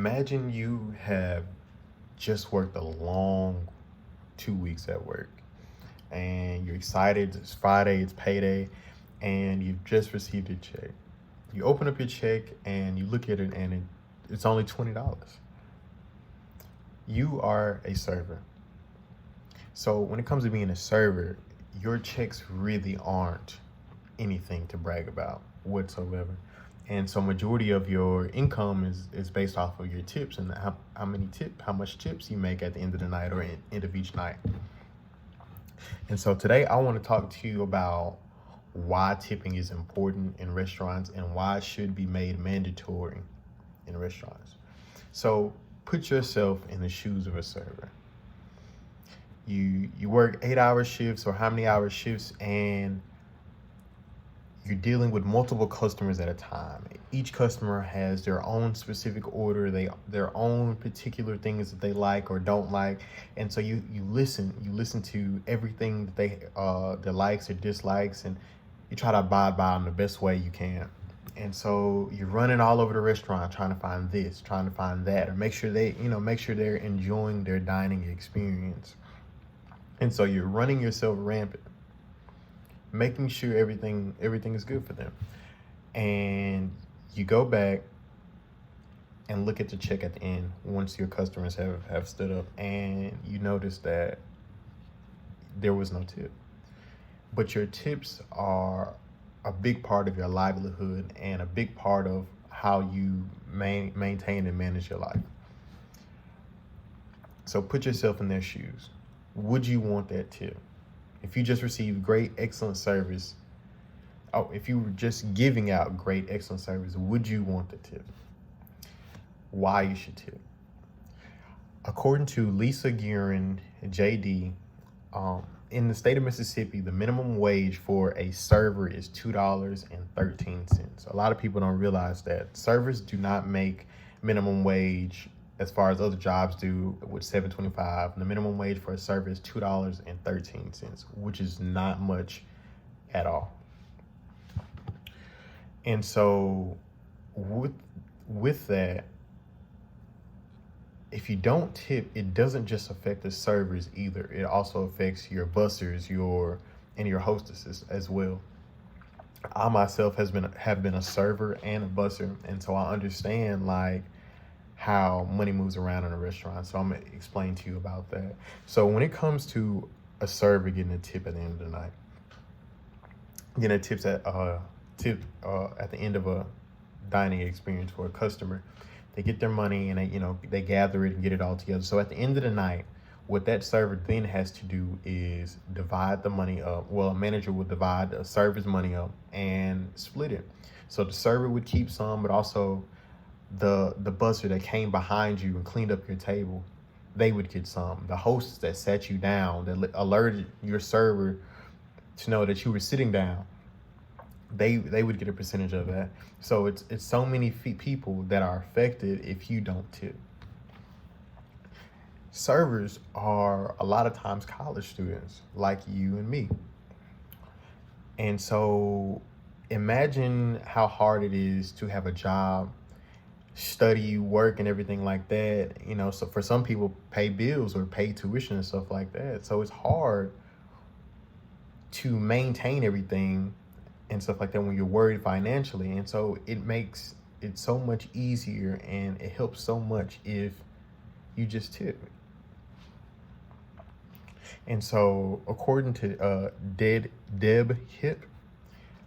Imagine you have just worked a long 2 weeks at work and you're excited. It's Friday, it's payday, and you've just received your check. You open up your check and you look at it, and it's only $20. You are a server. So when it comes to being a server, your checks really aren't anything to brag about whatsoever. And so majority of your income is based off of your tips and how much tips you make at the end of the night or end of each night. And so today I want to talk to you about why tipping is important in restaurants and why it should be made mandatory in restaurants. So put yourself in the shoes of a server. You work 8-hour shifts or how many hour shifts, and you're dealing with multiple customers at a time. Each customer has their own specific order, their own particular things that they like or don't like. And so you listen to everything that their likes or dislikes, and you try to abide by them the best way you can. And so you're running all over the restaurant trying to find this, trying to find that, or make sure they're enjoying their dining experience. And so you're running yourself rampant, making sure everything is good for them. And you go back and look at the check at the end once your customers have stood up, and you notice that there was no tip. But your tips are a big part of your livelihood and a big part of how you maintain and manage your life. So put yourself in their shoes. Would you want that tip? If you just received great, excellent service, if you were just giving out great, excellent service, would you want the tip? Why you should tip? According to Lisa Guerin, JD, in the state of Mississippi, the minimum wage for a server is $2.13. A lot of people don't realize that servers do not make minimum wage as far as other jobs do with $7.25. The minimum wage for a server is $2.13, which is not much at all. And so with that, if you don't tip, it doesn't just affect the servers either. It also affects your bussers, your hostesses as well. I myself have been a server and a busser, and so I understand how money moves around in a restaurant. So I'm gonna explain to you about that. So when it comes to a server getting a tip at the end of the night, getting a tip at the end of a dining experience for a customer, they get their money and they gather it and get it all together. So at the end of the night, what that server then has to do is divide the money up. Well, a manager would divide the server's money up and split it. So the server would keep some, but also the busser that came behind you and cleaned up your table, they would get some. The hosts that sat you down, that alerted your server to know that you were sitting down, they would get a percentage of that. So it's so many people that are affected if you don't tip. Servers are a lot of times college students like you and me. And so imagine how hard it is to have a job, study, work, and everything like that. So for some people, pay bills or pay tuition and stuff like that. So it's hard to maintain everything and stuff like that when you're worried financially. And so it makes it so much easier, and it helps so much if you just tip. And so according to Deb Hip,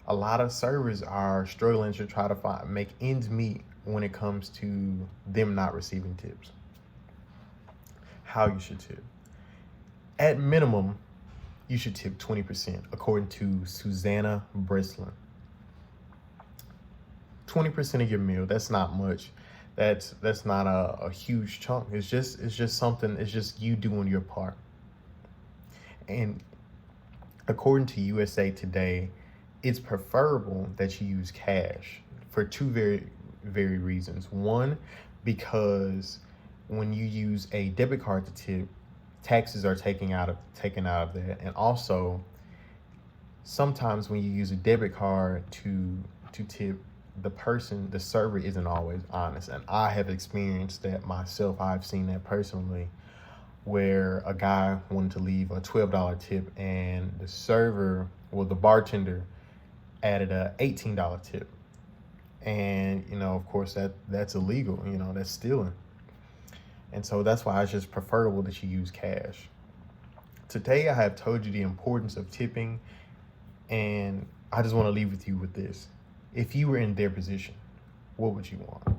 a lot of servers are struggling to try to make ends meet when it comes to them not receiving tips. How you should tip. At minimum, you should tip 20%, according to Susanna Breslin. 20% of your meal, that's not much. That's not a huge chunk. It's just something, it's just you doing your part. And according to USA Today, it's preferable that you use cash for two very, very reasons. One, because when you use a debit card to tip, taxes are taken out of that. And also, sometimes when you use a debit card to tip, the server isn't always honest. And I have experienced that myself. I've seen that personally, where a guy wanted to leave a $12 tip and the bartender added a $18 tip. And, of course that's illegal, that's stealing. And so that's why it's just preferable that you use cash. Today I have told you the importance of tipping, and I just want to leave with you with this. If you were in their position, what would you want?